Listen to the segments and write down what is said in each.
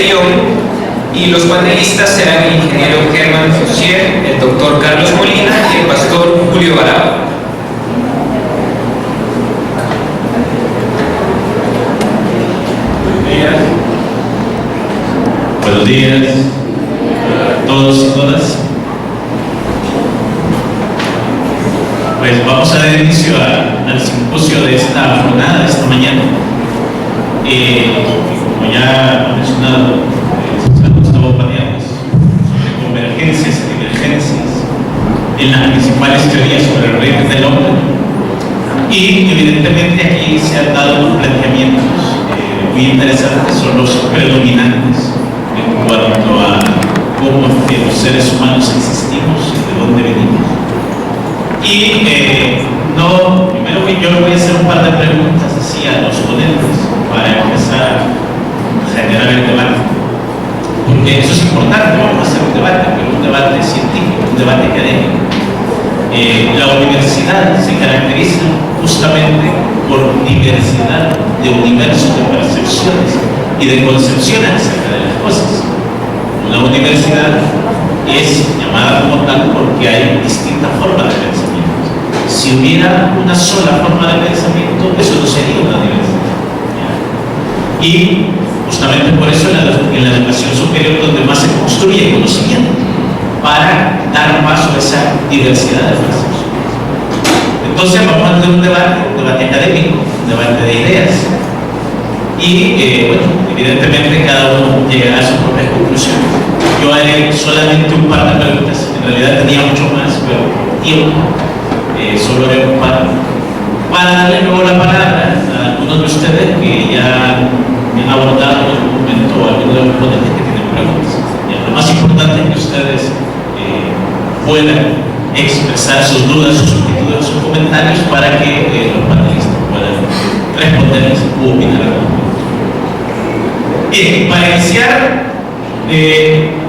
León, y los panelistas serán el ingeniero Germán Fouchier, el doctor Carlos Molina y el pastor Julio Barao. Buenos días a todos y todas. Pues vamos a dar inicio al simposio de esta jornada, de esta mañana. Como ya ha mencionado Gustavo Paneados, sobre convergencias y divergencias en las principales teorías sobre el origen del hombre. Y evidentemente aquí se han dado unos planteamientos muy interesantes, son los predominantes en cuanto a cómo los seres humanos existimos y de dónde venimos. Y primero que yo le voy a hacer un par de preguntas así a los ponentes para empezar a generar el debate, porque eso es importante. Vamos a hacer un debate, pero un debate científico, un debate académico. La universidad se caracteriza justamente por diversidad de universos de percepciones y de concepciones acerca de las cosas. Una universidad es llamada como tal porque hay distintas formas de pensamiento. Si hubiera una sola forma de pensamiento, eso no sería una universidad. ¿Ya? Y justamente por eso en la educación superior donde más se construye conocimiento, para dar paso a esa diversidad de percepciones. Entonces vamos a tener un debate académico, un debate de ideas. Y bueno, evidentemente cada uno llegará a sus propias conclusiones. Yo haré solamente un par de preguntas, en realidad tenía mucho más, pero tiempo, solo haré un par. Para darle luego la palabra a algunos de ustedes que ya han abordado en algún momento algunos de los ponentes que tienen preguntas. Lo más importante es que ustedes puedan expresar sus dudas, sus inquietudes, sus comentarios para que los panelistas puedan responderles u opinar. Bien, para iniciar,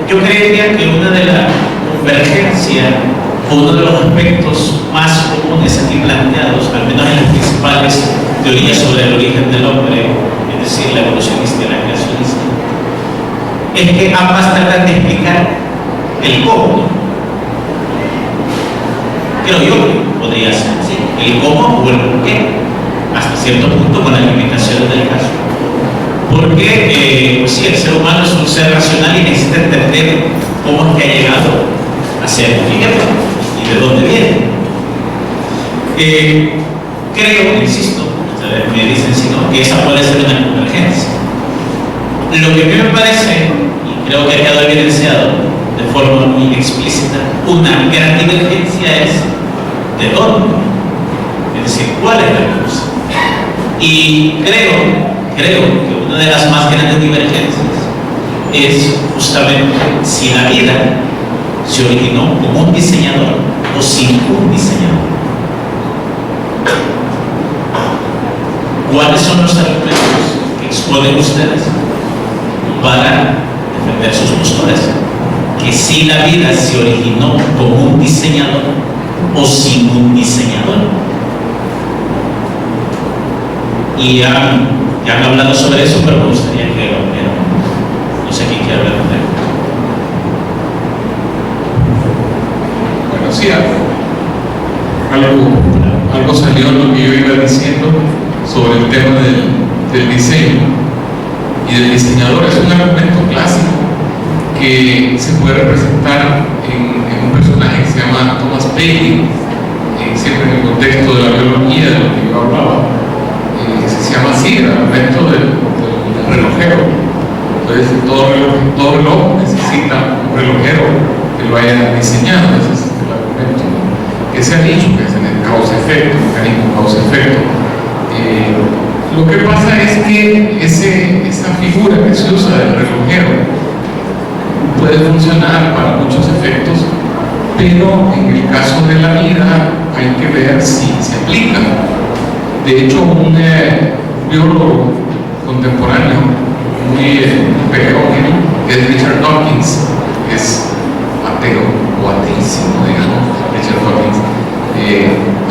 yo creería que una de las convergencias o uno de los aspectos más comunes aquí planteados, al menos en las principales teorías sobre el origen del hombre, es decir, la evolucionista y la creacionista, es que ambas tratan de explicar el cómo. Creo yo que podría ser, ¿sí? El cómo o el por qué, hasta cierto punto con las limitaciones del caso. Porque sí, el ser humano es un ser racional y necesita entender cómo es que ha llegado a ser fíjate, y de dónde viene. Creo, insisto, ustedes me dicen si no, que esa puede ser una convergencia. Lo que a mí me parece, y creo que ha quedado evidenciado de forma muy explícita, una gran divergencia es de dónde, es decir, cuál es la cosa. Y creo que una de las más grandes divergencias es justamente si la vida se originó como un diseñador o sin un diseñador. ¿Cuáles son los argumentos que exponen ustedes para defender sus posturas? Que si la vida se originó como un diseñador o sin un diseñador. Y ya han hablado sobre eso, pero me gustaría que lo vieran. No sé quién quiere hablar de eso. Bueno, sí, algo salió en lo que yo iba diciendo sobre el tema del diseño y del diseñador. Es un argumento clásico que se puede representar en un personaje que se llama Thomas Paine, siempre en el contexto de la biología de lo que yo hablaba. Se llama así, el argumento del relojero. Entonces todo reloj necesita un relojero que lo haya diseñado. Ese es el argumento que se ha dicho, que es en el causa-efecto, el mecanismo causa-efecto. Lo que pasa es que esa figura que se usa del relojero puede funcionar para muchos efectos, pero en el caso de la vida hay que ver si se aplica. De hecho, un biólogo contemporáneo muy peregrino, que es Richard Dawkins, que es ateo o ateísimo, digamos. Richard Dawkins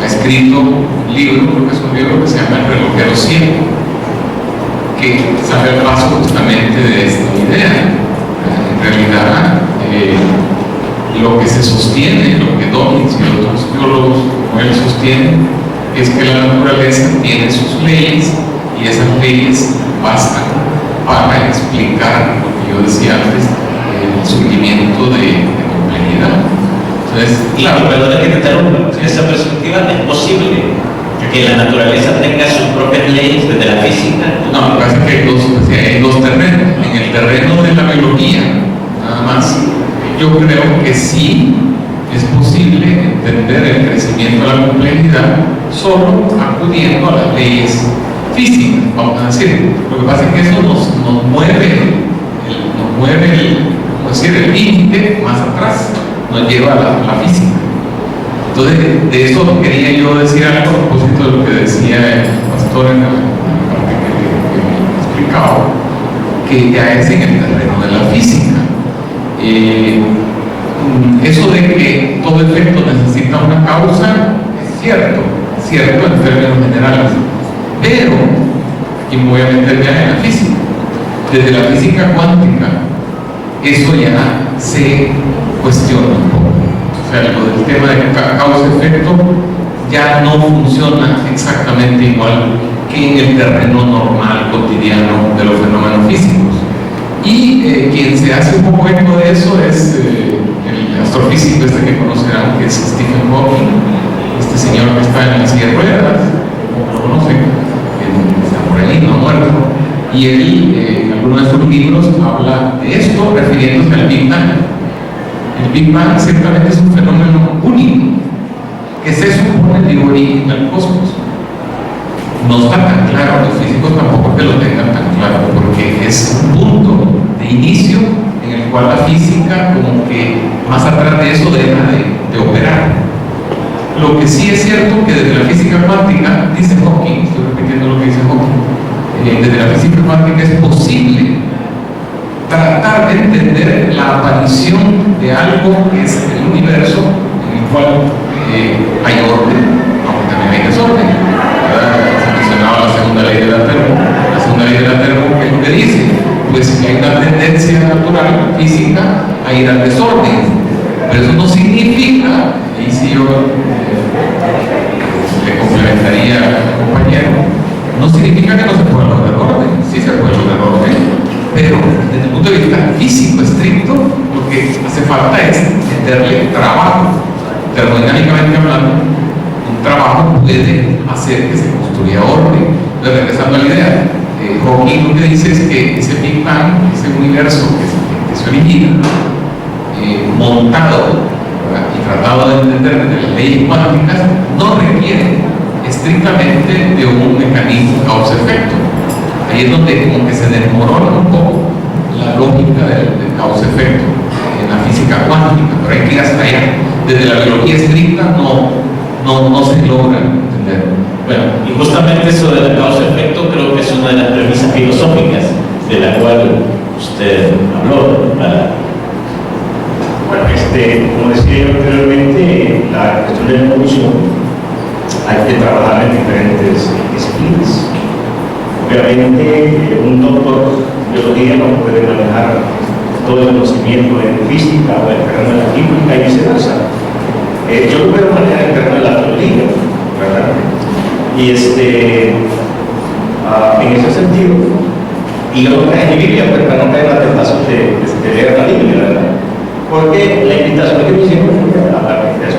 ha escrito un libro, creo que es un libro que se llama El relojero ciego, que sale al paso justamente de esta idea. es que la naturaleza tiene sus leyes y esas leyes bastan para explicar lo que yo decía antes, el surgimiento de complejidad. Entonces, claro, perdón que te interrumpa, en esa perspectiva es posible que la naturaleza tenga sus propias leyes desde la física. No, lo que pasa es que hay dos terrenos. En el terreno de la biología, nada más, yo creo que sí es posible entender el crecimiento de la complejidad solo acudiendo a las leyes físicas, vamos a decir. Lo que pasa es que eso nos mueve el límite más atrás, nos lleva a la física. Entonces, de eso quería yo decir algo a propósito de lo que decía el pastor en la parte que explicaba, que ya es en el terreno de la física. Eso de que todo efecto necesita una causa es cierto en términos generales, pero, y me voy a meter ya en la física, desde la física cuántica, eso ya se cuestiona un poco. O sea, lo del tema de causa-efecto ya no funciona exactamente igual que en el terreno normal, cotidiano de los fenómenos físicos. Y quien se hace un poco eco de eso es el astrofísico que conocerán, que es Stephen Hawking, este señor que está en la silla de ruedas, como lo conocen, está por ahí, no ha muerto. Y él, en algunos de sus libros, habla de esto refiriéndose al Big Bang. El Big Bang ciertamente es un fenómeno único que se supone dio origen al cosmos. No está tan claro, los físicos tampoco que lo tengan tan claro, porque es un punto de inicio en el cual la física, como que más atrás de eso, deja de operar. Lo que sí es cierto que desde la física cuántica, dice Hawking, estoy repitiendo lo que dice Hawking, desde la física cuántica es posible tratar de entender la aparición de algo que es el universo en el cual hay orden, aunque también hay desorden. Se mencionaba la segunda ley de la termo. La segunda ley de la termo, ¿qué es lo que dice? Pues que hay una tendencia natural, física, a ir al desorden. Pero eso no significa, y si yo le complementaría al compañero, no significa que no se pueda lograr orden. Sí se puede lograr orden, pero desde el punto de vista físico estricto, lo que hace falta es meterle trabajo. Termodinámicamente hablando, un trabajo puede hacer que se construya orden. Entonces, regresando a la idea, Hawking lo que dice es que ese Big Bang, ese universo que se origina, montado y tratado de entender desde las leyes cuánticas, no requiere estrictamente de un mecanismo causa-efecto. Ahí es donde como que se desmorona un poco la lógica del causa-efecto en la física cuántica, pero hay que ir hasta allá. Desde la biología estricta no se logra entender. Bueno, y justamente eso de la causa-efecto creo que es una de las premisas filosóficas de la cual usted habló. Bueno, como decía yo anteriormente, la cuestión de la evolución hay que trabajar en diferentes disciplinas. Obviamente, un doctor de biología no puede manejar todo el conocimiento en física o en el terreno de la química y viceversa. Yo lo puedo manejar en el terreno de la teología, ¿verdad? Y en ese sentido, y yo no cae en mi Biblia, pues para no caer en la tentación de leer la Biblia, ¿verdad? Porque la invitación que me hicieron fue a hablar de eso.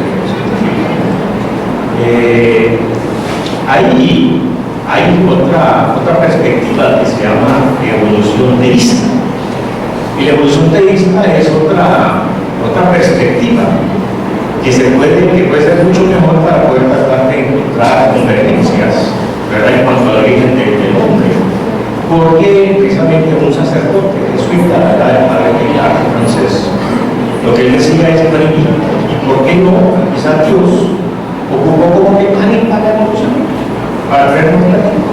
Hay otra perspectiva que se llama evolución teísta. Y la evolución teísta es otra perspectiva que puede ser mucho mejor para poder tratar de encontrar convergencias, ¿verdad?, en cuanto al origen del hombre. Porque precisamente un sacerdote jesuita, ¿verdad?, el padre Aguilar, entonces lo que él decía es, bueno, ¿y por qué no? Quizás Dios ocupó como que pánico para la evolución, para vernos la vida.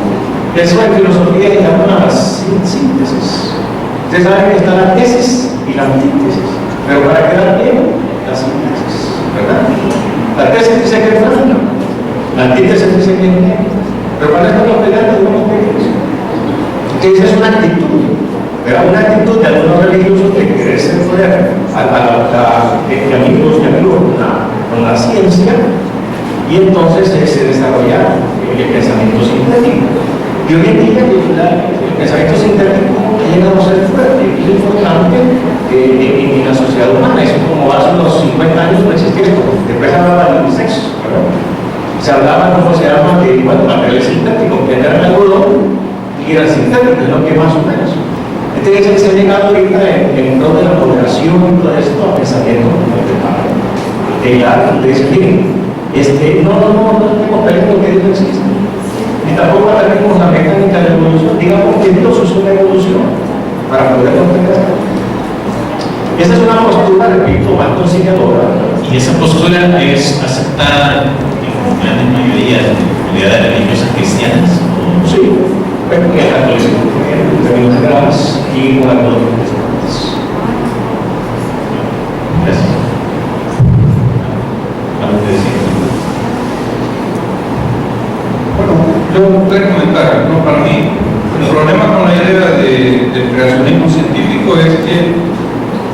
Eso en filosofía se llama síntesis. Ustedes saben que está la tesis y la antítesis, pero para quedar bien, la síntesis, ¿verdad? La tesis dice que es bueno, la antítesis dice que es negro, pero para esto nos peleamos de unos pequeños. Entonces es una actitud, ¿verdad? Una actitud de algunos religiosos de querer ser fuera amigos con la ciencia, y entonces se desarrolla el pensamiento sintético. Y hoy en día el pensamiento sintético ha llegado a ser fuerte y es importante en la sociedad humana. Eso como hace unos 50 años no existía esto. Después hablaban del sexo, ¿verdad? Se hablaba, ¿cómo se llama? De, bueno, material sintético, que era el algodón y era sintético, es lo que más o menos. Entonces se ha llegado ahorita en pro de la moderación y todo esto a pensamiento de la miren, no tenemos peligro que Dios no existe. Ni tampoco tenemos la mecánica de la evolución. Digamos que Dios usó la evolución para poder comprender esto. Esa es una postura, repito, más conciliadora. Y esa postura es aceptada en la gran mayoría de comunidades religiosas cristianas. Sí, bueno, en el catolicismo, en términos generales, y con algunos protestantes. Gracias. ¿Algo que decir? Bueno, yo tres comentarios, ¿no? Para mí, el problema con la idea del creacionismo científico es que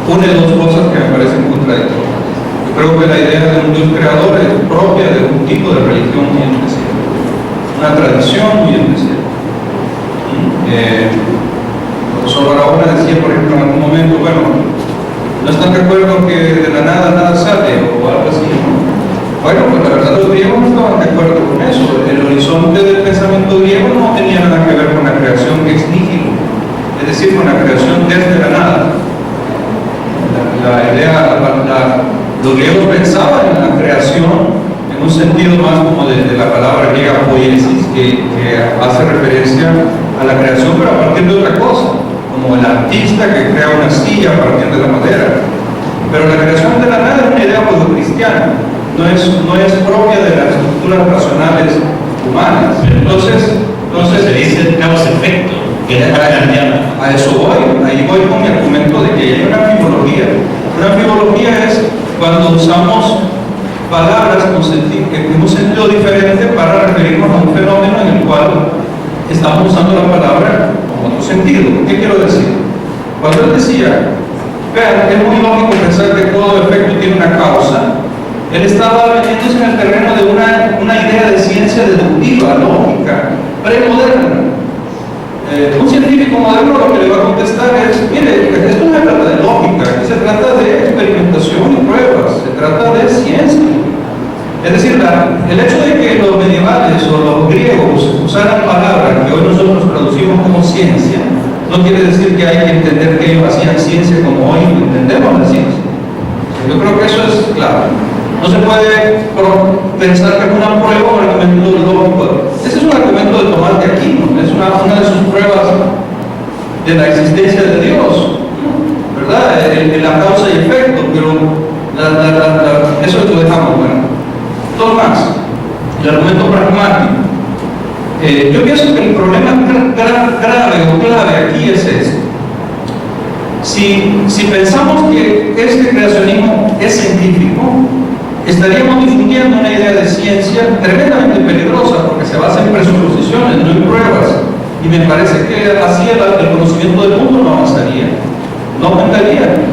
une dos cosas que me parecen contradictorias. Yo creo que la idea de un Dios creador es propia de un tipo de religión muy especial, una tradición muy especial. El profesor Barahona decía, por ejemplo, en algún momento, bueno, no están de acuerdo que de la nada sale o algo así, ¿no? Bueno, pues la verdad los griegos no estaban de acuerdo con eso. El horizonte del pensamiento griego no tenía nada que ver con la creación ex nihilo, es decir, con la creación desde la nada. Los griegos pensaban en la creación en un sentido más como de la palabra griega poiesis, que hace referencia a la creación, pero a partir de otra cosa, como el artista que crea una silla a partir de la madera. Pero la creación de la nada es una idea judeocristiana, no es propia de las estructuras racionales humanas. Entonces se dice causa-efecto, que es para cambiar. A eso voy, ahí voy con mi argumento de que hay una fibologia. Una fibologia es cuando usamos palabras en un sentido diferente para referirnos a un fenómeno en el cual estamos usando la palabra con otro sentido. ¿Qué quiero decir? Cuando él decía, vean, es muy lógico pensar que todo efecto tiene una causa, él estaba metiéndose en el terreno de una idea de ciencia deductiva, lógica, premoderna. Un científico moderno lo que le va a contestar es, mire, esto no se trata de lógica, aquí se trata de experimentación y pruebas, se trata de ciencia. Es decir, el hecho de que los medievales o los griegos usaran palabras que hoy nosotros traducimos como ciencia, no quiere decir que hay que entender que ellos hacían ciencia como hoy entendemos la ciencia. Yo creo que eso es claro. No se puede pensar que es una prueba o un argumento lógico. Ese es un argumento de Tomás de Aquino, es una de sus pruebas de la existencia de Dios, ¿verdad? La causa y efecto, pero eso lo dejamos, bueno. Dos más, el argumento pragmático. Yo pienso que el problema grave o clave aquí es esto. Si pensamos que este creacionismo es científico, estaríamos difundiendo una idea de ciencia tremendamente peligrosa porque se basa en presuposiciones, no en pruebas. Y me parece que así el conocimiento del mundo no avanzaría, no aumentaría.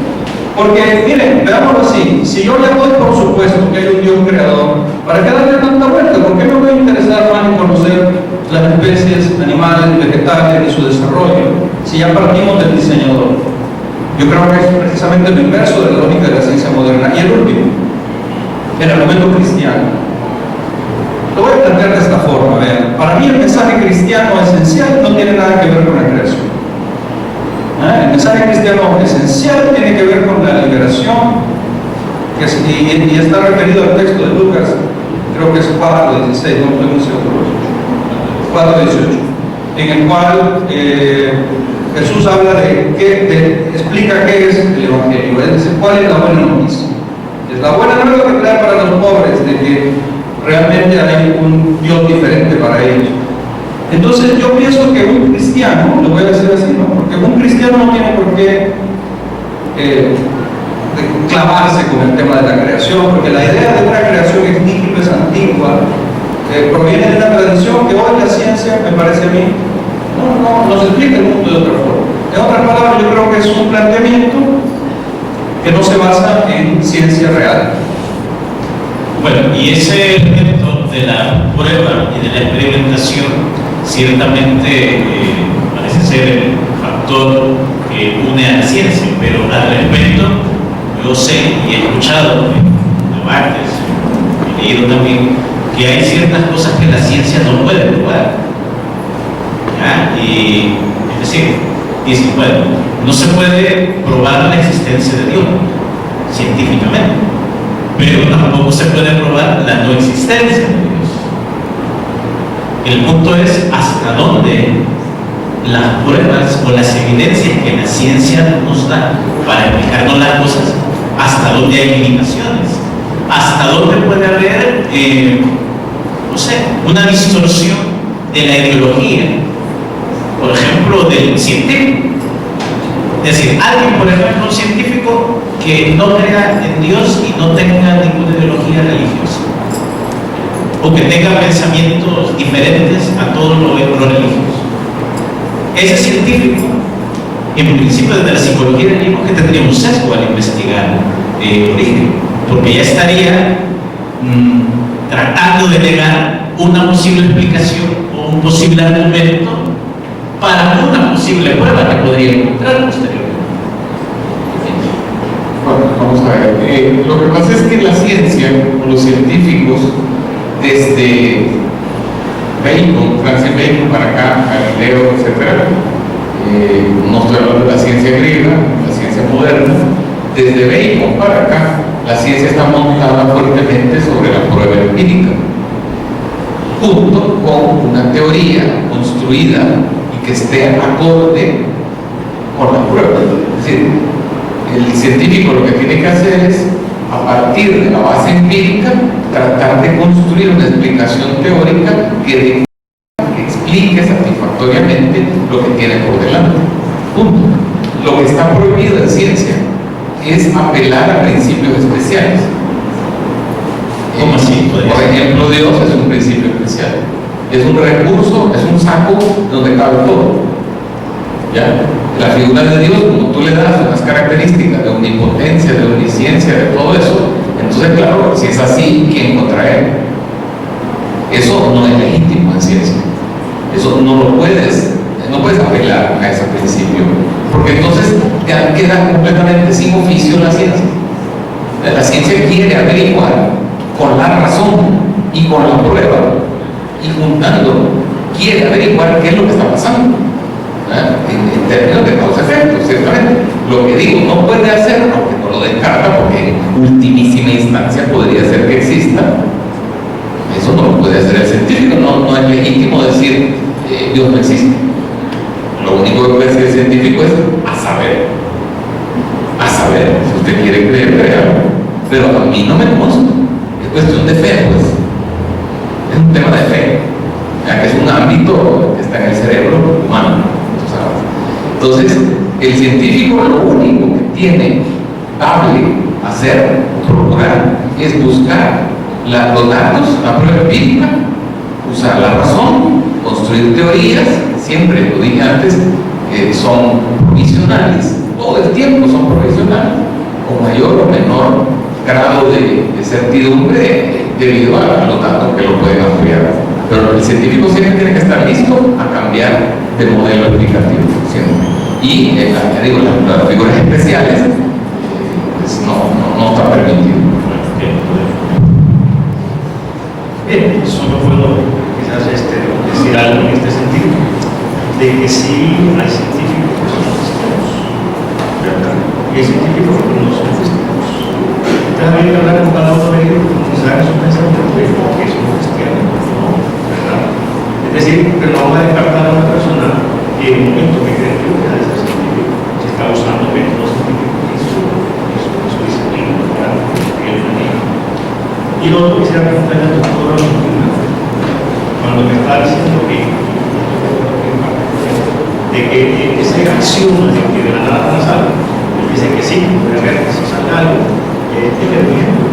Porque, miren, veámoslo así, si yo le doy por supuesto que hay un Dios creador, ¿para qué darle tanta vuelta? ¿Por qué me voy a interesar más en conocer las especies animales, vegetales y su desarrollo, si ya partimos del diseñador? Yo creo que es precisamente lo inverso de la lógica de la ciencia moderna. Y el último, el argumento cristiano. Lo voy a plantear de esta forma, vean. Para mí el mensaje cristiano esencial no tiene nada que ver con la creación. El mensaje cristiano esencial tiene que ver con la liberación, y está referido al texto de Lucas, creo que es 4:16, no estoy muy seguro, 4:18, en el cual Jesús habla explica qué es el Evangelio, es decir, cuál es la buena noticia. Es la buena nueva que trae para los pobres, de que realmente hay un Dios diferente para ellos. Entonces yo pienso que un cristiano, lo voy a decir así, ¿no? Porque un cristiano no tiene por qué clavarse con el tema de la creación, porque la idea de una creación ex nihilo es antigua, proviene de una tradición que hoy la ciencia, me parece a mí, no nos explica el mundo de otra forma. En otras palabras, yo creo que es un planteamiento que no se basa en ciencia real. Bueno, y ese elemento de la prueba y de la experimentación ciertamente parece ser el factor que une a la ciencia, pero al respecto yo sé y he escuchado en debates, he leído también que hay ciertas cosas que la ciencia no puede probar. ¿Ya? Y es decir, dicen, bueno, no se puede probar la existencia de Dios científicamente, pero tampoco se puede probar la no existencia de Dios. El punto es hasta dónde las pruebas o las evidencias que la ciencia nos da para explicarnos las cosas, hasta dónde hay limitaciones, hasta dónde puede haber, no sé, una distorsión de la ideología, por ejemplo, del científico. Es decir, alguien, por ejemplo, un científico que no crea en Dios y no tenga ninguna ideología religiosa, o que tenga pensamientos diferentes a todos los religiosos. Ese científico, en principio desde la psicología diríamos que tendría un sesgo al investigar el origen, porque ya estaría tratando de negar una posible explicación o un posible argumento para una posible prueba que podría encontrar posteriormente. Bueno, vamos a ver. Lo que pasa es que la ciencia, o los científicos, desde Bacon, Francis Bacon para acá, Galileo, etc., no estoy hablando de la ciencia griega, la ciencia moderna, desde Bacon para acá, la ciencia está montada fuertemente sobre la prueba empírica, junto con una teoría construida y que esté acorde con la prueba. Es decir, el científico lo que tiene que hacer es, a partir de la base empírica, tratar de construir una explicación teórica que explique satisfactoriamente lo que tiene por delante. Punto. Lo que está prohibido en ciencia es apelar a principios especiales. ¿Cómo así? Por ejemplo, Dios es un principio especial. Es un recurso, es un saco donde cabe todo. ¿Ya? La figura de Dios, como tú le das unas características de omnipotencia, de omnisciencia, de todo eso, entonces claro, si es así, ¿quién contra él? Eso no es legítimo en ciencia. Eso no puedes apelar a ese principio, porque entonces ya queda completamente sin oficio la ciencia. La ciencia quiere averiguar con la razón y con la prueba, y juntando, quiere averiguar qué es lo que está pasando. En términos de causa-efecto, ciertamente. Lo que digo, no puede hacer, aunque no lo descarta, porque en ultimísima instancia podría ser que exista. Eso no lo puede hacer el científico, no es legítimo decir Dios no existe. Lo único que puede hacer el científico es a saber, si usted quiere creer, créalo. Pero a mí no me consta, es cuestión de fe, pues. Es un tema de fe, ya que es un ámbito que está en el cerebro humano. Entonces, el científico lo único que tiene dable, hacer, procurar, es buscar los datos, la prueba empírica, usar la razón, construir teorías, siempre lo dije antes, son provisionales, todo el tiempo son provisionales, con mayor o menor grado de certidumbre debido a los datos que lo pueden ampliar. Pero el científico siempre tiene que estar listo a cambiar de modelo explicativo siempre. Y ya digo, las figuras especiales pues no está permitido. Bien, solo puedo quizás decir algo en este sentido, de que sí hay científicos que son cristianos, ¿verdad? Y hay científicos que no son cristianos. Entonces habría que hablar con cada uno de ellos, profundizar en su pensamiento de por qué son cristianos, ¿no? ¿Verdad? Es decir, que no vamos a descartar a una persona que en un momento que cree que deja de ser científico, se está usando métodos científicos en su disciplina, ¿verdad? Y luego quisiera preguntarle al doctor cuando me está diciendo que ese axioma de que de la nada pasa algo, él dice que sí, puede haber que si sale algo, tiene el ejemplo.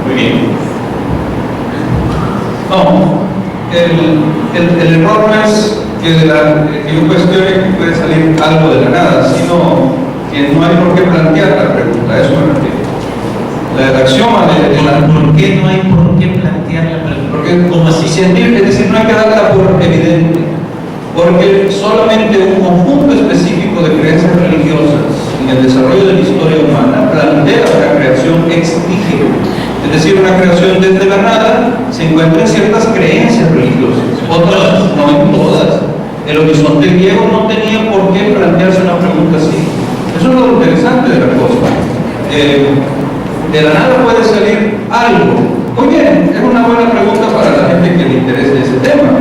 Muy bien. No, el error no es que yo cuestione que puede salir algo de la nada, sino que no hay por qué plantear la pregunta, a eso me refiero. La axioma de la... ¿Por qué no hay por qué plantear la pregunta? Porque ¿Cómo así? científico, es decir, no hay que darla por evidente, porque solamente un conjunto específico de creencias religiosas en el desarrollo de la historia humana plantea una creación ex nihilo, es decir, una creación desde la nada. Se encuentran ciertas creencias religiosas, otras no en todas. El horizonte griego no tenía por qué plantearse una pregunta así. Eso es lo interesante de la cosa. De la nada puede salir algo. Muy bien, es una buena pregunta para la gente que le interese ese tema,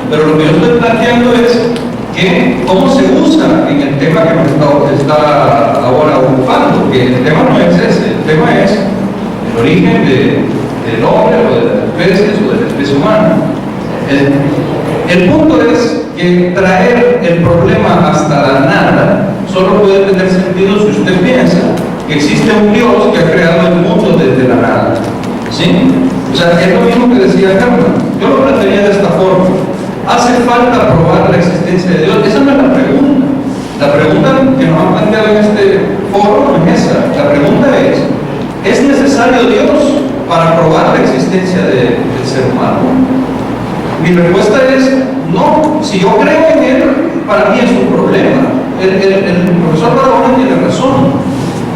pero lo que yo estoy planteando es que cómo se usa en el tema que nos está ahora ocupando, que el tema no es ese, el tema es el origen del hombre o de las especies o de la especie humana. El punto es que traer el problema hasta la nada solo puede tener sentido si usted piensa que existe un Dios que ha creado el mundo desde la nada. ¿Sí? O sea, es lo mismo que decía Herman. Yo lo plantearía de esta forma. ¿Hace falta probar la existencia de Dios? Esa no es la pregunta. La pregunta que nos han planteado en este foro no es esa. La pregunta ¿es necesario Dios para probar la existencia del ser humano? Mi respuesta es no. Si yo creo en él, para mí es un problema. El profesor Barahona tiene razón.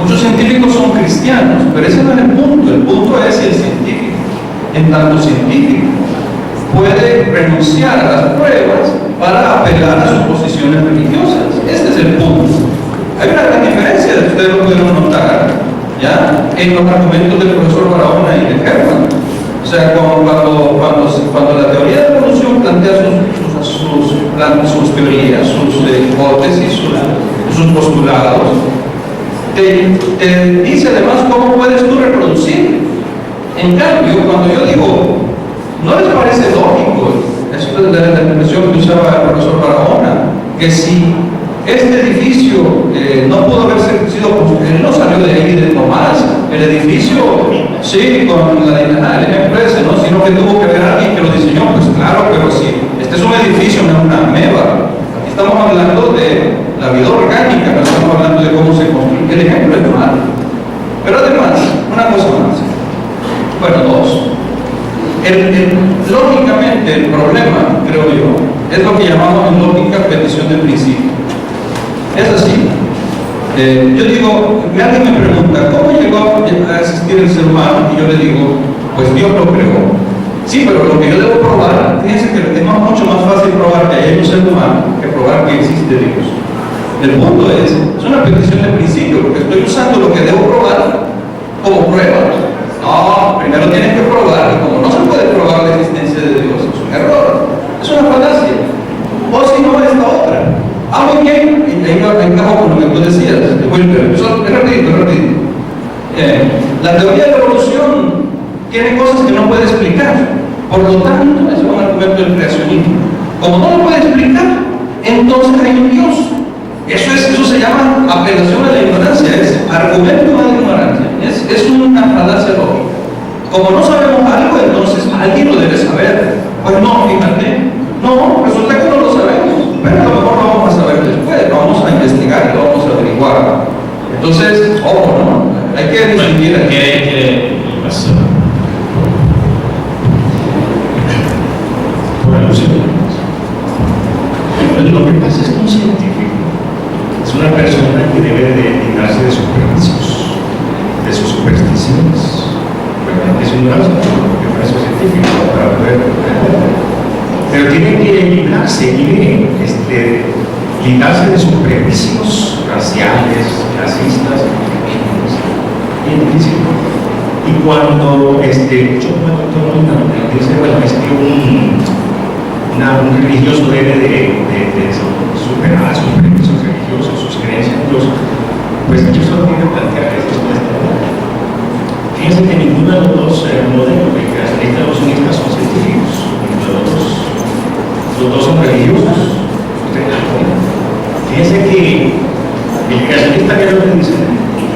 Muchos científicos son cristianos, pero ese no es el punto. El punto es si el científico, en tanto científico, puede renunciar a las pruebas para apelar a sus posiciones religiosas. Este es el punto. Hay una gran diferencia, ustedes lo pudieron notar, ¿ya? En los argumentos del profesor Barahona y de Herman. O sea, cuando la teoría de la evolución plantea sus teorías, sus hipótesis, sus postulados, te dice además cómo puedes tú reproducir. En cambio, cuando yo digo, ¿no les parece lógico? Esto es la expresión que usaba el profesor Barahona, que si este edificio no pudo haber sido construido, él no salió de ahí de Tomás, el edificio, sí, con la ejemplo ese, ¿no? Sino que tuvo que ver a alguien que lo diseñó. Pues claro, pero sí, este es un edificio, no es una ameba. Aquí estamos hablando de la vida orgánica, no estamos hablando de cómo se construye. El ejemplo es malo. Pero además, una cosa más. Bueno, dos. Lógicamente, el problema, creo yo, es lo que llamamos en lógica petición de principio. Es así. Yo digo, alguien me pregunta, ¿cómo llegó a existir el ser humano? Y yo le digo, pues Dios lo creó. Sí, pero lo que yo debo probar, fíjense que es mucho más fácil probar que hay un ser humano que probar que existe Dios. El punto es una petición de principio, porque estoy usando lo que debo probar como prueba. No, primero tienes que probar, y como no se puede probar la existencia de Dios, es un error, es una falacia. O si no, esta otra. Muy bien, y ahí encajo con lo que tú decías, Wilber. Eso es rapidito. La teoría de la evolución tiene cosas que no puede explicar. Por lo tanto, es un argumento del creacionismo. Como no lo puede explicar, entonces hay un Dios. Eso se llama apelación a la ignorancia, es argumento a la ignorancia, es una falacia lógica. Como no sabemos algo, entonces alguien lo debe saber. Pues no, fíjate, no, resulta que no lo sabemos, pero a lo mejor lo vamos a saber después, lo vamos a investigar, lo vamos a averiguar. Entonces, ojo, ¿no? Hay que distinguir. ¿Qué pasó? Por alusión. Lo que pasa es que un científico es una persona que debe de librarse de sus prejuicios, de sus supersticiones. Es un brazo, porque para eso es científico, para poder. Pero tiene que librarse, librarse de sus prejuicios raciales, clasistas, bien difícil. Y cuando dice, bueno, es que un religioso debe de superar sus prejuicios religiosos, sus creencias religiosas, pues yo solo quiero plantear esto de esta manera. Fíjense que ninguno de los dos modelos de creacionistas y evolucionistas son científicos, los dos son religiosos. Fíjense que el creacionista que lo dice,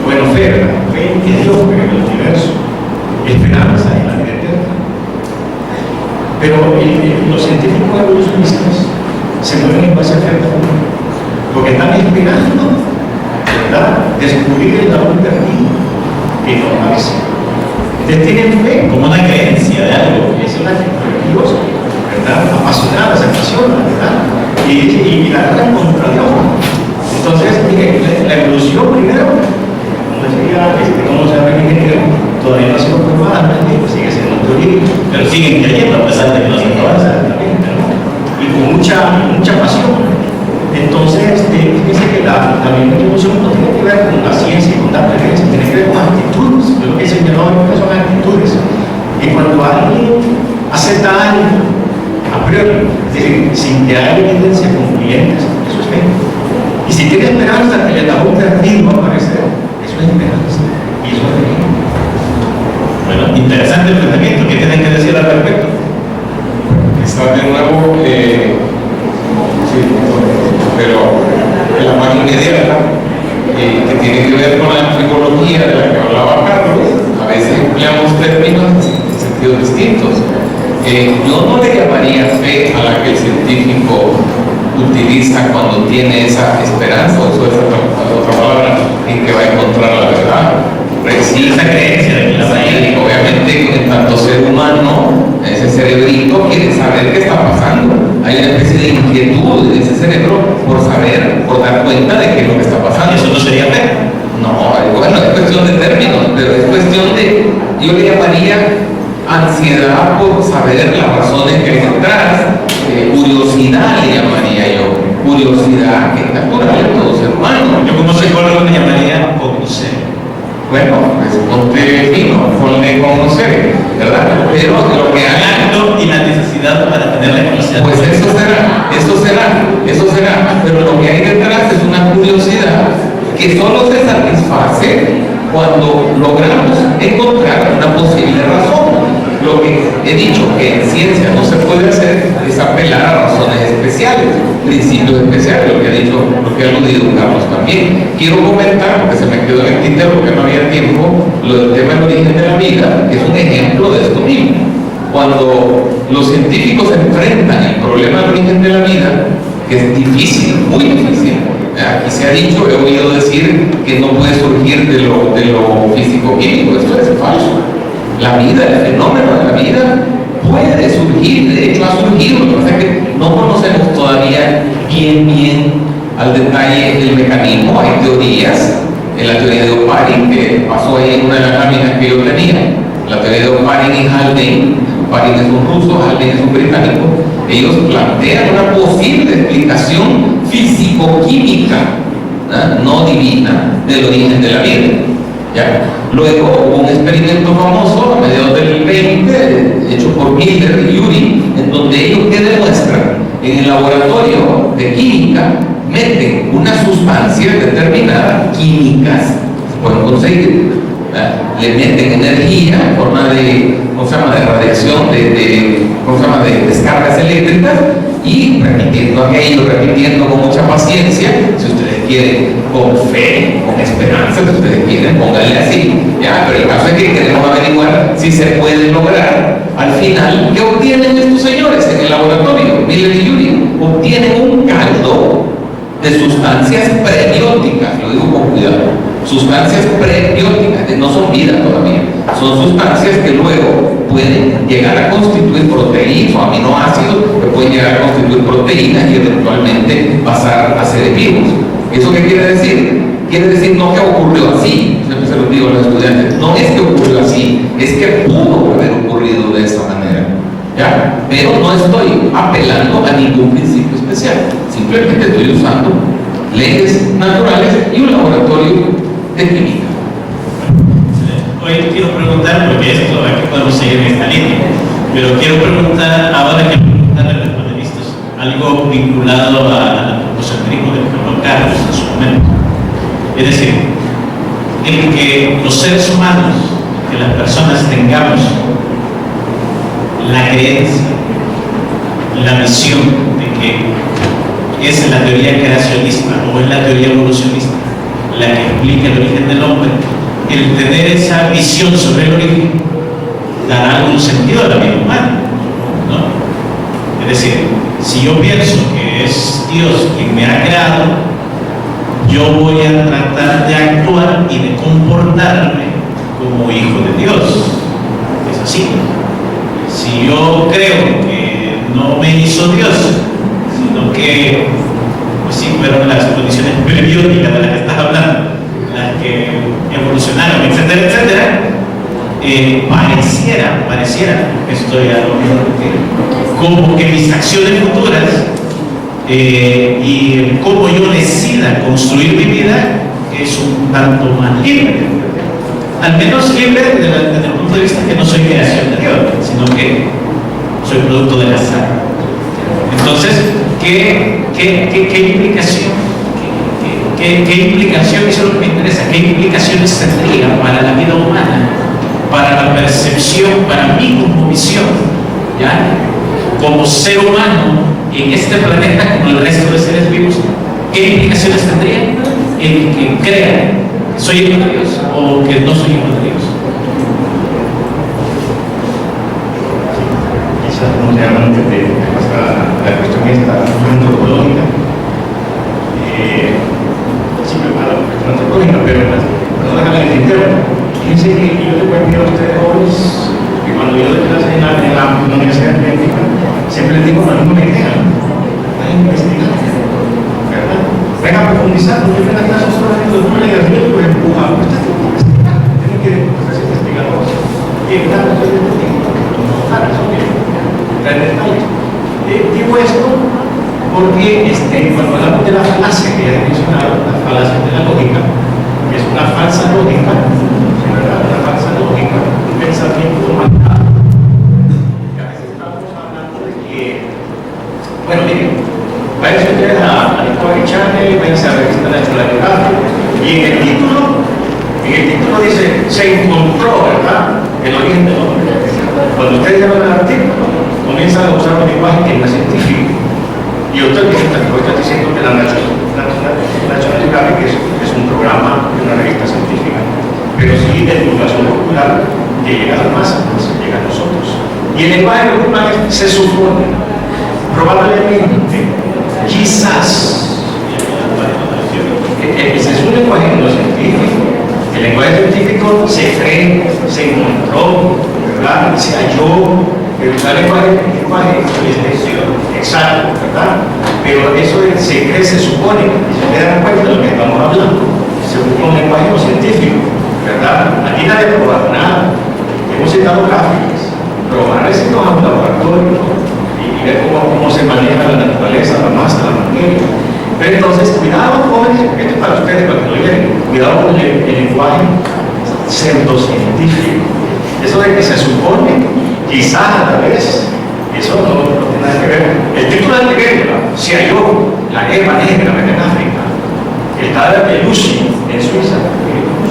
bueno, fe en que Dios creó el universo, esperanza en la vida eterna. Pero los científicos evolucionistas se mueven en base a fe, porque están esperando, ¿verdad?, descubrir el lado perdido que no aparece. Ustedes tienen fe, Como una creencia de algo. es una fe religiosa, ¿verdad? Apasionada, se apasiona, ¿verdad? Y la guerra contra Dios. Entonces, mire, la evolución primero, no sería, ¿cómo se llama el ingeniero? Todavía no ha sido comprobada, ¿no? Sigue siendo teoría. Pero siguen creyendo a pesar de que no se avanza. Y con mucha pasión. Entonces, fíjense que la misma evolución no tiene que ver con la ciencia y con la creencia, tiene que ver con actitudes. Yo lo que he señalado son actitudes. Y cuando alguien hace daño a priori, es decir, sin que haya evidencia concluyente, eso es fe. Y si tiene esperanza que el ataúd perdido va a aparecer, eso es esperanza. Y eso es fe. Bueno, interesante el planteamiento. ¿Qué tienen que decir al respecto? Está de nuevo, sí, pero en la mano inmediata, que tiene que ver con la psicología de la que hablaba Carlos. A veces empleamos términos en sentidos distintos. Yo no le llamaría fe a la que el científico utiliza cuando tiene esa esperanza, o eso es otra palabra, en que va a encontrar la verdad. Sí, esa creencia de que la Sí, obviamente, en tanto ser humano, ese cerebrito quiere saber qué está pasando. Hay una especie de inquietud en ese cerebro por saber, por dar cuenta de qué es lo que está pasando. Eso no sería fe. No, bueno, es cuestión de términos, pero es cuestión de, yo le llamaría ansiedad por saber las razones que hay detrás, curiosidad le llamaría yo, curiosidad que es natural en todo ser humano. Yo como psicólogo le llamaría conocer. Bueno, pues ponte fino, ponle conocer, ¿verdad? Pero lo que El hay, acto y la necesidad para tener la capacidad. pues eso será, pero lo que hay detrás es una curiosidad que solo se satisface cuando logramos encontrar una posible razón. Lo que he dicho que en ciencia no se puede hacer es apelar a razones especiales, principios especiales, lo que ha dicho, lo que ha aludido Carlos también. Quiero comentar, porque se me quedó en el tintero porque no había tiempo, lo del tema del origen de la vida, que es un ejemplo de esto mismo. Cuando los científicos enfrentan el problema del origen de la vida, que es difícil, muy difícil. Aquí se ha dicho, he oído decir que no puede surgir de lo físico-químico. Esto es falso. La vida, el fenómeno de la vida puede surgir, de hecho ha surgido. Lo que pasa es que no conocemos todavía bien al detalle el mecanismo. Hay teorías, en la teoría de Oparin, que pasó ahí en una de las láminas que yo tenía, la teoría de Oparin y Haldane. Oparin es un ruso, Haldane es un británico. Ellos plantean una posible explicación físico-química, no divina, del origen de la vida. ¿Ya? Luego hubo un experimento famoso a mediados del 20 hecho por Miller y Urey, en donde ellos que demuestran en el laboratorio de química meten unas sustancias determinadas químicas, se pueden conseguir, le meten energía en forma de, ¿cómo se llama?, de radiación, ¿cómo se llama?, de descargas eléctricas, y repitiendo con mucha paciencia, si ustedes quieren, con fe, con esperanza, si ustedes quieren, pónganle así, ya, pero el caso es que queremos averiguar si se puede lograr. Al final, ¿qué obtienen estos señores en el laboratorio? Miller y Urey obtienen un caldo de sustancias prebióticas, lo digo con cuidado, sustancias prebióticas, no son vida todavía, son sustancias que luego pueden llegar a constituir proteínas o aminoácidos que pueden llegar a constituir proteínas y eventualmente pasar a seres vivos. ¿Eso qué quiere decir? Quiere decir no que ocurrió así, siempre se lo digo a los estudiantes, no es que ocurrió así, es que pudo haber ocurrido de esta manera, ¿ya? Pero no estoy apelando a ningún principio especial, simplemente estoy usando leyes naturales y un laboratorio de química. Hoy quiero preguntar, porque esto aquí podemos seguir en esta línea, pero quiero preguntar, ahora que preguntarle a los panelistas, algo vinculado al antropocentrismo del que habló Carlos en su momento. Es decir, en que los seres humanos, que las personas tengamos la creencia, la visión de que es la teoría creacionista o es la teoría evolucionista la que explica el origen del hombre, el tener esa visión sobre el origen dará algún sentido a la vida humana, ¿no? Es decir, si yo pienso que es Dios quien me ha creado, yo voy a tratar de actuar y de comportarme como hijo de Dios. sencillo. Si yo creo que no me hizo Dios, sino que pues sí fueron las condiciones periódicas de las que estás hablando, las que evolucionaron, etcétera, etcétera, pareciera, estoy a lo mejor como que mis acciones futuras y cómo yo decida construir mi vida es un tanto más libre. Al menos libre desde el punto de vista que no soy creación de Dios, sino que soy producto del azar. Entonces, ¿qué implicación? ¿Qué implicación? Eso es lo que me interesa. ¿Qué implicaciones tendría para la vida humana, para la percepción, para mí como visión, ¿ya? Como ser humano en este planeta, como el resto de seres vivos? ¿Qué implicaciones tendría el que crea que soy hijo de Dios o que no soy hijo de Dios? Quizás no se llaman de la cuestión esta antropológica. Sí, la cuestión antropológica, pero no dejan el tintero. Fíjense que yo les voy a pedir a ustedes jóvenes que cuando yo doy clase en la Universidad de México, siempre les digo, no me crean, vayan a investigar, ¿verdad? Vengan a profundizar, no yo en la clase solamente los ponen a mí, pues empujan, pues está bien investigar, tienen que ser investigadores. Y claro, estoy investigando, claro, eso bien, traer detalles. Digo esto porque cuando hablamos de la falacia que ya he mencionado, la falacia de la lógica, que es una falsa lógica, ¿verdad? Una falsa lógica, un pensamiento marcado. Y a veces estamos hablando de que, bueno, miren, váyanse ustedes a Discovery Channel, váyanse a la revista National Geographic, y en el título dice, se encontró, ¿verdad?, el origen del hombre. Cuando ustedes llaman al artículo, comienzan a usar un lenguaje que no es científico. Y otro que está diciendo que la National Geographic es un programa de una revista científica, pero sí de divulgación popular que llega a la masa, pues, llega a nosotros. Y el lenguaje de se supone, probablemente, quizás, ese es un lenguaje no científico. El lenguaje científico se cree, se encontró, ¿verdad?, se halló. El lenguaje es exacto, ¿verdad? Pero eso se cree, se supone, y si se dan cuenta de lo que estamos hablando, se busca un lenguaje no científico, ¿verdad? Aquí nadie ha probado nada. Hemos citado gráficas, probar es irnos a un laboratorio y ver cómo se maneja la naturaleza, la masa, la materia. Pero entonces, cuidado, jóvenes, porque esto es para ustedes, para que lo oigan, cuidado con el lenguaje pseudocientífico. Eso de que se supone, quizás a la vez, eso no tiene nada que ver. El título de la película se halló la Eva negra en África, el cadáver de Lucy en Suiza.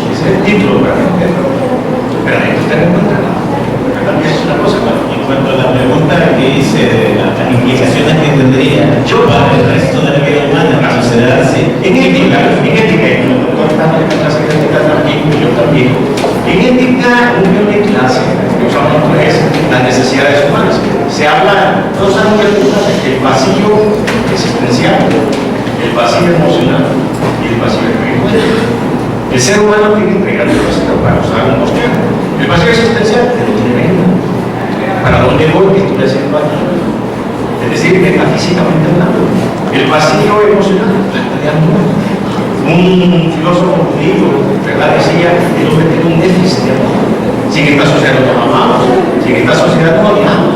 Ese es el título, ¿verdad? Pero ahí usted no encuentra nada. ¿Verdad? Es una cosa. En cuanto a la pregunta que hice de las implicaciones que tendría para el resto de la vida humana en la sociedad, sí. En ética, el doctor está en la clase de ética también, y yo también. En ética, un guión de clase, que usamos es las necesidades humanas. Se habla, todos sabemos que el vacío existencial, el vacío emocional y el vacío espiritual. El ser humano tiene que entregar el vacío para usar un bosque. El vacío existencial, ¿de dónde vengo? ¿Para dónde voy? ¿Qué estoy haciendo aquí? Es decir, metafísicamente hablando. El vacío emocional, la estaría muerto. Un filósofo judío, ¿verdad?, decía que el hombre tiene un déficit de amor. Si en esta sociedad nos amamos, si en esta sociedad nos odiamos,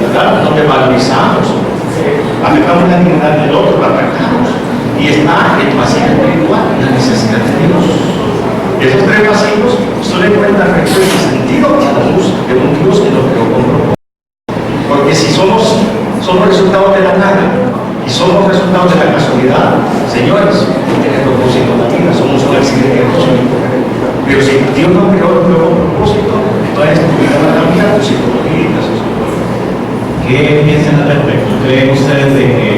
¿verdad?, nos desvalorizamos, afectamos la dignidad del otro, lo atacamos. Y está el vacío espiritual, la necesidad de Dios. Esos tres vacíos solo encuentran respuesta y sentido a la luz de un Dios que nos creó con propósito. Porque si somos resultados de la nada y somos resultados de la casualidad, señores, no tiene propósito en la vida, somos un accidente cósmico. Pero si Dios nos creó con propósito, entonces tu vida va a cambiar, tu psicología y tu sociología. ¿Qué piensan al respecto? ¿Creen ustedes de que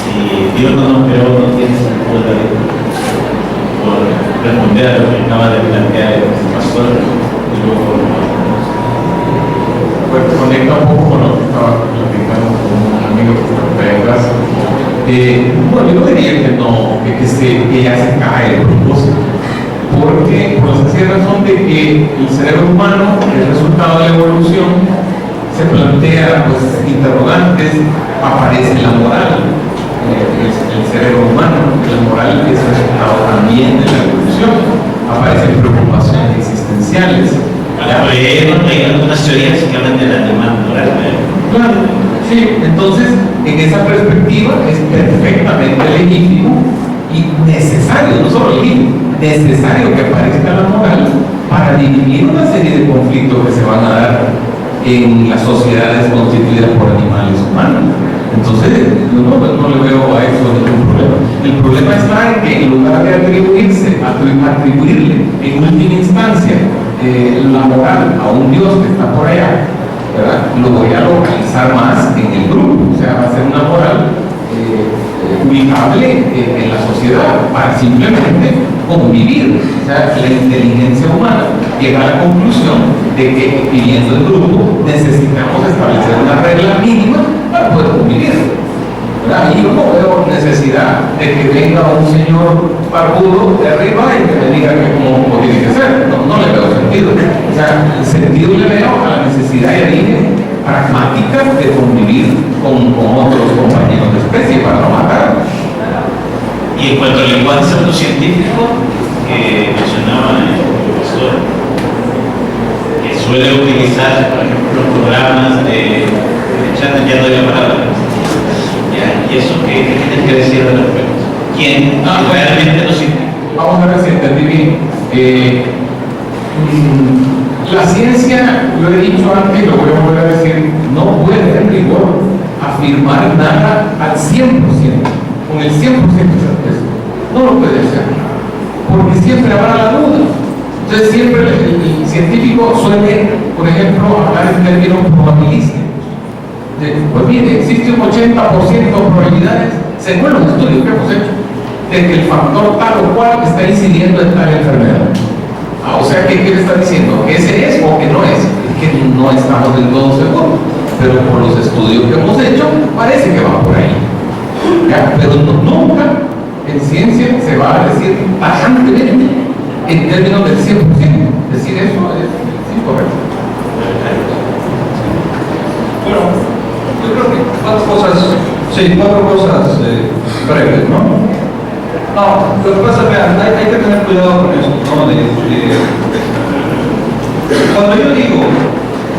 si Dios no nos creó no tiene sentido la vida? Por responder a lo que acaba de plantear el pastor y luego Pues conecta un poco con lo que estaba platicando con un amigo que está detrás. Bueno, yo no diría que no, que ya se cae el propósito, porque que, por la sencilla razón de que el cerebro humano, el resultado de la evolución, se plantea pues interrogantes, aparece la moral, el cerebro humano, la moral es resultado también de la evolución, aparecen preocupaciones existenciales. Hay algunas teorías que hablan del animal moral. Claro, sí, entonces en esa perspectiva es perfectamente legítimo y necesario, no solo legítimo, necesario que aparezca la moral para dirimir una serie de conflictos que se van a dar en las sociedades constituidas por animales humanos. Entonces, no le veo a eso ningún problema. El problema está en que en lugar de atribuirle en última instancia la moral a un Dios que está por allá, ¿verdad? Lo voy a localizar más en el grupo, o sea, va a ser una moral ubicable en la sociedad para simplemente convivir. O sea, la inteligencia humana llega a la conclusión de que viviendo el grupo necesitamos establecer una regla mínima para poder convivir, ¿verdad? Y yo no veo necesidad de que venga un señor barbudo de arriba y que me diga que cómo tiene que ser. No le veo sentido. O sea, el sentido le veo a la necesidad pragmática de convivir con otros compañeros de especie para no matar. Y en cuanto al lenguaje pseudocientífico que mencionaba el profesor, que suele utilizar, por ejemplo, programas de chat, ya doy la palabra. ¿Ya? ¿Y eso qué tienes que decir al respecto? ¿Quién realmente lo sirve? Vamos a ver si entendí bien. La ciencia, lo he dicho antes y lo voy a volver a decir, no puede en rigor afirmar nada al 100%, con el 100% de certeza. No lo puede hacer, porque siempre habrá la duda. Entonces siempre el científico suele, por ejemplo, hablar en términos probabilísticos. Pues mire, existe un 80% de probabilidades, según los estudios que hemos hecho, de que el factor tal o cual está incidiendo en tal enfermedad. O sea, ¿qué le está diciendo? ¿Que ese es o que no es? Es que no estamos del todo seguros, pero por los estudios que hemos hecho, parece que va por ahí. ¿Ya? Pero nunca en ciencia se va a decir tajantemente en términos del 100%. Decir eso es incorrecto. Bueno, yo creo que cuatro cosas breves, ¿no? No, lo que pasa, vean, hay que tener cuidado con esto, ¿no? Cuando yo digo,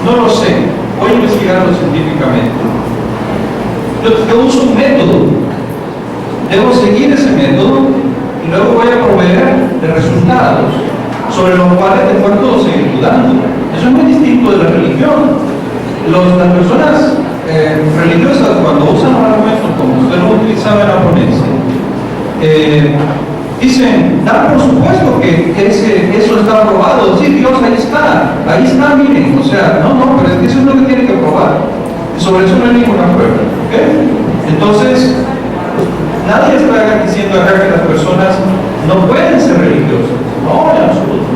no lo sé, voy a investigarlo científicamente, yo uso un método, debo seguir ese método y luego voy a proveer de resultados sobre los cuales después puedo seguir dudando. Eso es muy distinto de la religión. Las personas religiosas, cuando usan los argumentos como usted lo utilizaba en la ponencia, dicen, da por supuesto que eso está probado. Sí, Dios, ahí está, miren. O sea, no, pero es que eso es lo que tiene que probar. Sobre eso no hay ninguna prueba. ¿Okay? Entonces, nadie está diciendo acá que las personas no pueden ser religiosas. No, en absoluto.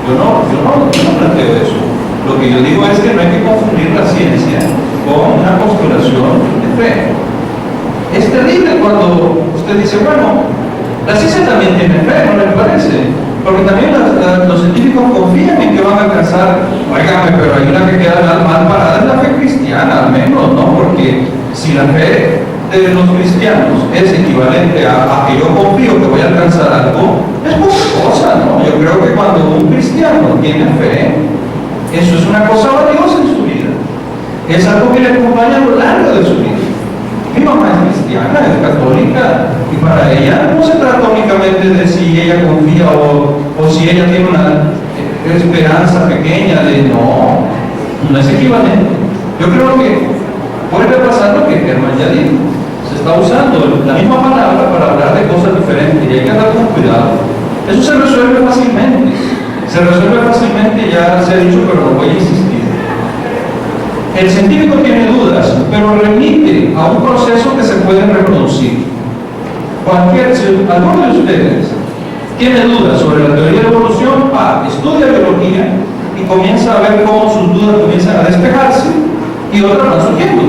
Yo no planteo eso. Lo que yo digo es que no hay que confundir la ciencia con una postulación de fe. Es terrible cuando usted dice, bueno, la ciencia también tiene fe, ¿no le parece? Porque también los científicos confían en que van a alcanzar, oígame, pero hay una que queda mal parada en la fe cristiana, al menos, ¿no? Porque si la fe de los cristianos es equivalente a que yo confío que voy a alcanzar algo, es poca cosa, ¿no? Yo creo que cuando un cristiano tiene fe, eso es una cosa valiosa en su vida. Es algo que le acompaña a lo largo de su vida. Mi mamá es cristiana, es católica, y para ella no se trata únicamente de si ella confía o si ella tiene una esperanza pequeña de no es equivalente. Yo creo que vuelve a pasar lo que Germán ya dijo. Se está usando la misma palabra para hablar de cosas diferentes y hay que andar con cuidado. Eso se resuelve fácilmente. Ya se ha dicho, pero no voy a insistir. El científico tiene dudas, pero remite a un proceso que se puede reproducir. Si alguno de ustedes tiene dudas sobre la teoría de la evolución, estudia biología y comienza a ver cómo sus dudas comienzan a despejarse y otras van surgiendo.